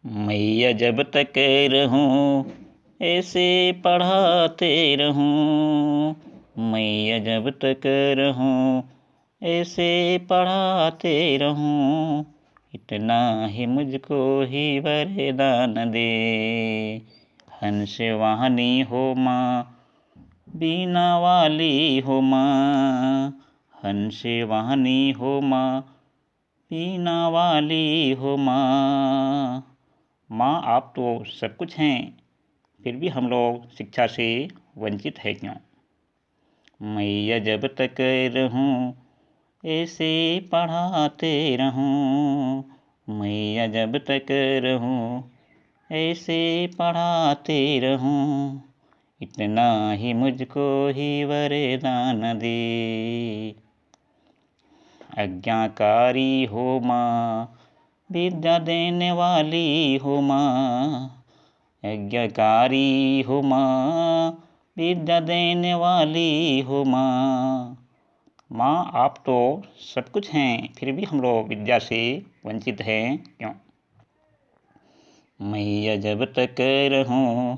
मैया जब तक रहूं ऐसे पढ़ाते रहूं। मैया जब तक रहूं ऐसे पढ़ाते रहूं। इतना ही मुझको ही वरदान दे। हंस वाहनी हो माँ, बीना वाली हो माँ। हंस वाहनी हो माँ, बीना वाली हो माँ। माँ आप तो सब कुछ हैं, फिर भी हम लोग शिक्षा से वंचित है क्यों। मैया जब तक रहूं ऐसे पढ़ाते रहूं। मैया जब तक रहूं ऐसे पढ़ाते रहूं। इतना ही मुझको ही वरदान दे। आज्ञाकारी हो माँ, विद्या देने वाली हो माँ। आज्ञाकारी हो माँ, विद्या देने वाली हो माँ। माँ आप तो सब कुछ हैं, फिर भी हम लोग विद्या से वंचित हैं क्यों। मैया जब तक रहूं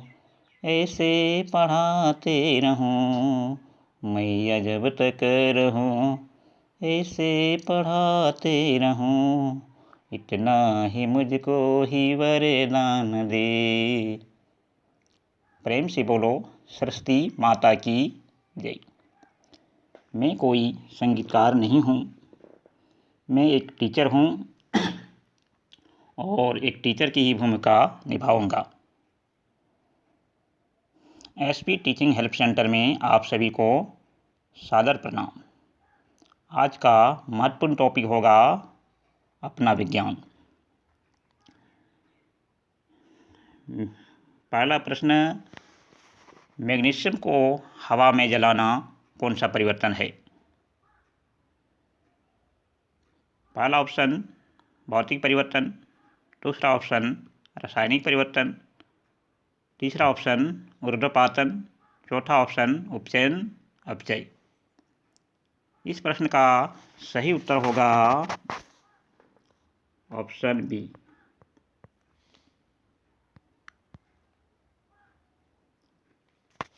ऐसे पढ़ाते रहूं। मैया जब तक रहूं ऐसे पढ़ाते रहूं। इतना ही मुझको ही वरदान दे। प्रेम से बोलो सरस्वती माता की जय। मैं कोई संगीतकार नहीं हूँ, मैं एक टीचर हूँ और एक टीचर की ही भूमिका निभाऊंगा। एसपी टीचिंग हेल्प सेंटर में आप सभी को सादर प्रणाम। आज का महत्वपूर्ण टॉपिक होगा अपना विज्ञान। पहला प्रश्न, मैग्नीशियम को हवा में जलाना कौन सा परिवर्तन है। पहला ऑप्शन भौतिक परिवर्तन, दूसरा ऑप्शन रासायनिक परिवर्तन, तीसरा ऑप्शन ऊर्ध्वपातन, चौथा ऑप्शन उपचयन अपचय। इस प्रश्न का सही उत्तर होगा ऑप्शन बी।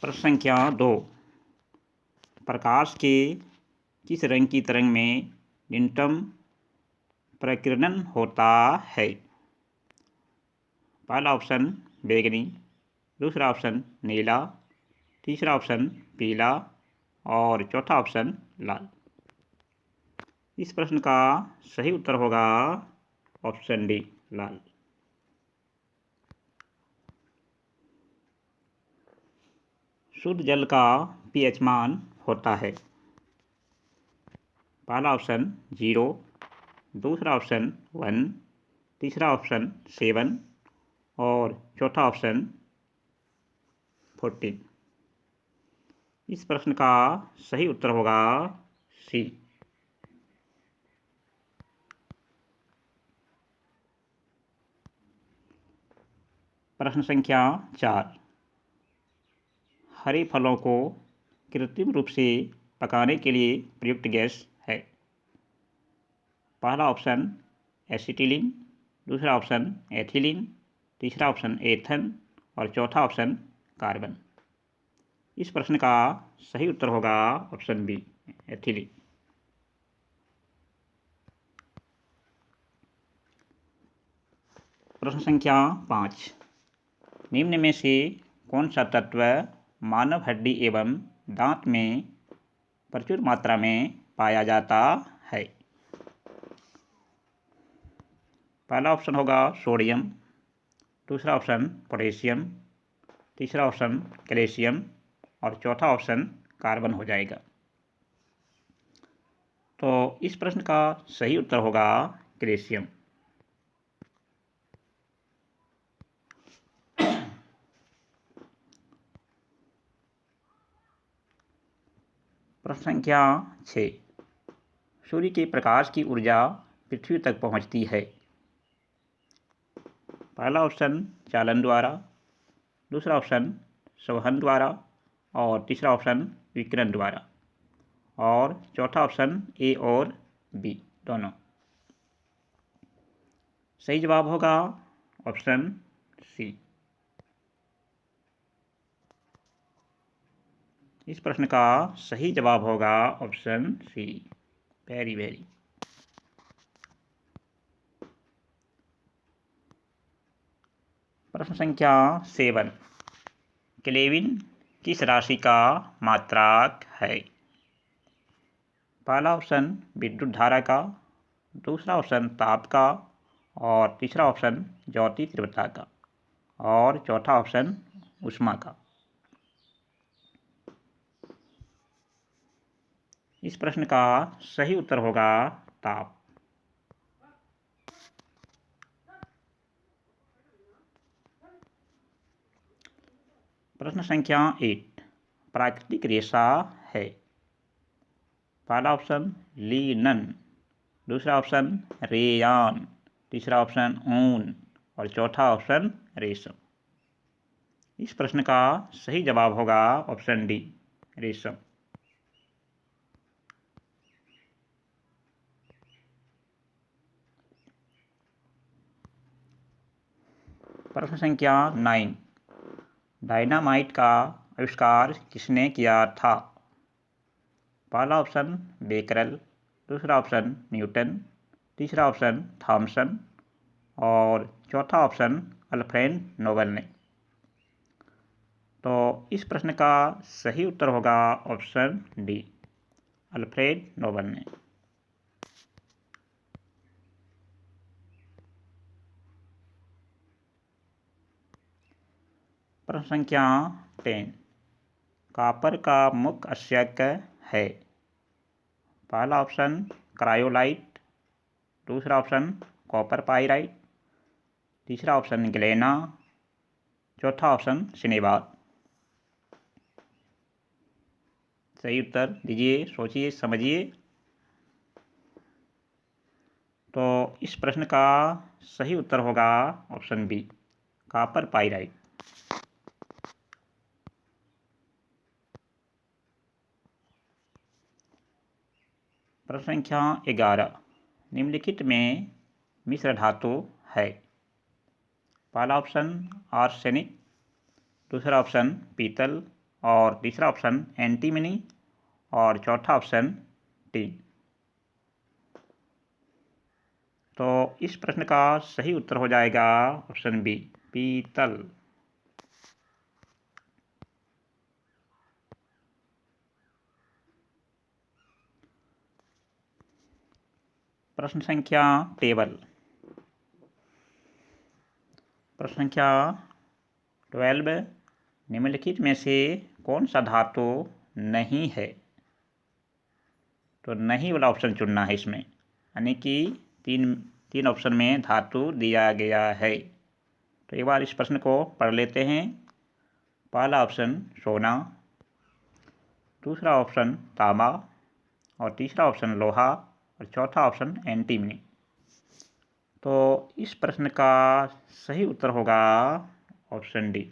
प्रश्न संख्या 2, प्रकाश के किस रंग की तरंग में न्यूनतम प्रकीर्णन होता है। पहला ऑप्शन बैंगनी, दूसरा ऑप्शन नीला, तीसरा ऑप्शन पीला और चौथा ऑप्शन लाल। इस प्रश्न का सही उत्तर होगा ऑप्शन डी लाल। शुद्ध जल का पीएच मान होता है। पहला ऑप्शन 0, दूसरा ऑप्शन 1, तीसरा ऑप्शन 7 और चौथा ऑप्शन 14। इस प्रश्न का सही उत्तर होगा सी। प्रश्न संख्या 4, हरे फलों को कृत्रिम रूप से पकाने के लिए प्रयुक्त गैस है। पहला ऑप्शन एसिटिलीन, दूसरा ऑप्शन एथिलीन, तीसरा ऑप्शन एथन और चौथा ऑप्शन कार्बन। इस प्रश्न का सही उत्तर होगा ऑप्शन बी एथिलीन। प्रश्न संख्या 5, निम्न में से कौन सा तत्व मानव हड्डी एवं दांत में प्रचुर मात्रा में पाया जाता है। पहला ऑप्शन होगा सोडियम, दूसरा ऑप्शन पोटेशियम, तीसरा ऑप्शन कैल्शियम और चौथा ऑप्शन कार्बन हो जाएगा। तो इस प्रश्न का सही उत्तर होगा कैल्शियम। प्रश्न संख्या 6, सूर्य के प्रकाश की ऊर्जा पृथ्वी तक पहुंचती है। पहला ऑप्शन चालन द्वारा, दूसरा ऑप्शन संवहन द्वारा और तीसरा ऑप्शन विकिरण द्वारा और चौथा ऑप्शन ए और बी दोनों। सही जवाब होगा ऑप्शन सी। इस प्रश्न का सही जवाब होगा ऑप्शन सी। Very very. प्रश्न संख्या 7। केल्विन किस राशि का मात्राक है? पहला ऑप्शन विद्युत धारा का, दूसरा ऑप्शन ताप का, और तीसरा ऑप्शन ज्योति तीव्रता का, और चौथा ऑप्शन ऊष्मा का। इस प्रश्न का सही उत्तर होगा ताप। प्रश्न संख्या 8। प्राकृतिक रेशा है। पहला ऑप्शन लीनन, दूसरा ऑप्शन रेयान, तीसरा ऑप्शन ऊन, और चौथा ऑप्शन रेशम। इस प्रश्न का सही जवाब होगा ऑप्शन डी, रेशम। प्रश्न संख्या 9। डायनामाइट का आविष्कार किसने किया था? पहला ऑप्शन बेकरल, दूसरा ऑप्शन न्यूटन, तीसरा ऑप्शन थॉमसन, और चौथा ऑप्शन अल्फ्रेड नोबल ने। तो इस प्रश्न का सही उत्तर होगा ऑप्शन डी, अल्फ्रेड नोबल ने। प्रश्न संख्या 10। कॉपर का मुख्य अयस्क है। पहला ऑप्शन क्रायोलाइट, दूसरा ऑप्शन कॉपर पाइराइट, तीसरा ऑप्शन ग्लेना, चौथा ऑप्शन सिनेबार। सही उत्तर दीजिए, सोचिए समझिए। तो इस प्रश्न का सही उत्तर होगा ऑप्शन बी, कॉपर पाइराइट। प्रश्न संख्या 11। निम्नलिखित में मिश्र धातु है। पहला ऑप्शन आर्सेनिक, दूसरा ऑप्शन पीतल, और तीसरा ऑप्शन एंटीमनी, और चौथा ऑप्शन टीन। तो इस प्रश्न का सही उत्तर हो जाएगा ऑप्शन बी, पीतल। प्रश्न संख्या 12। प्रश्न संख्या 12। निम्नलिखित में से कौन सा धातु नहीं है? तो नहीं वाला ऑप्शन चुनना है इसमें, यानी कि तीन ऑप्शन में धातु दिया गया है। तो एक बार इस प्रश्न को पढ़ लेते हैं। पहला ऑप्शन सोना, दूसरा ऑप्शन तांबा, और तीसरा ऑप्शन लोहा, और चौथा ऑप्शन एंटीमनी। तो इस प्रश्न का सही उत्तर होगा ऑप्शन डी,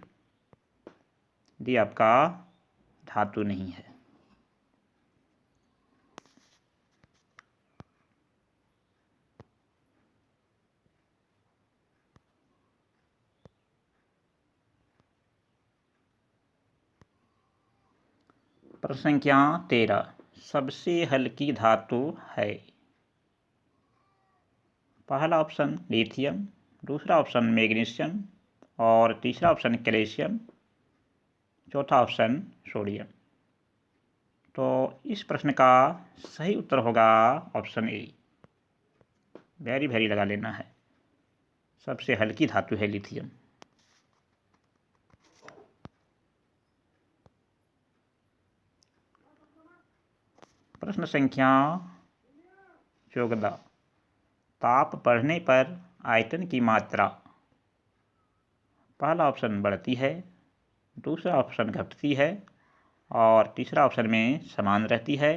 डी आपका धातु नहीं है। प्रश्न संख्या 13। सबसे हल्की धातु है। पहला ऑप्शन लिथियम, दूसरा ऑप्शन मैग्नीशियम, और तीसरा ऑप्शन कैल्शियम, चौथा ऑप्शन सोडियम। तो इस प्रश्न का सही उत्तर होगा ऑप्शन ए, वेरी वेरी लगा लेना है। सबसे हल्की धातु है लिथियम। प्रश्न संख्या 14। ताप बढ़ने पर आयतन की मात्रा। पहला ऑप्शन बढ़ती है, दूसरा ऑप्शन घटती है, और तीसरा ऑप्शन में समान रहती है,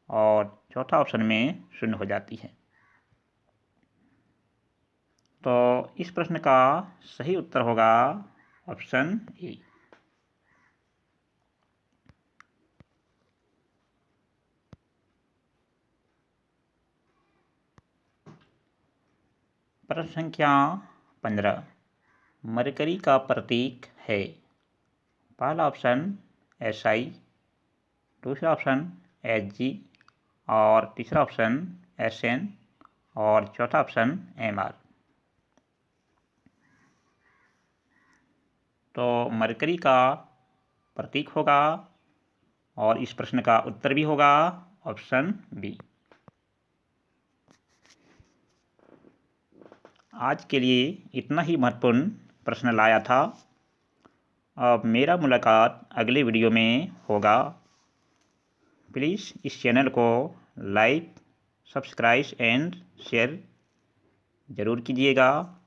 और चौथा ऑप्शन में शून्य हो जाती है। तो इस प्रश्न का सही उत्तर होगा ऑप्शन ए। प्रश्न संख्या 15। मरकरी का प्रतीक है? पहला ऑप्शन SI, दूसरा ऑप्शन SG और तीसरा ऑप्शन SN और चौथा ऑप्शन MR। तो मरकरी का प्रतीक होगा और इस प्रश्न का उत्तर भी होगा ऑप्शन बी। आज के लिए इतना ही महत्वपूर्ण प्रश्न लाया था। अब मेरा मुलाकात अगले वीडियो में होगा। प्लीज़ इस चैनल को लाइक, सब्सक्राइब एंड शेयर ज़रूर कीजिएगा।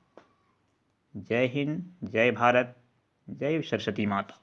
जय हिंद, जय भारत, जय सरस्वती माता।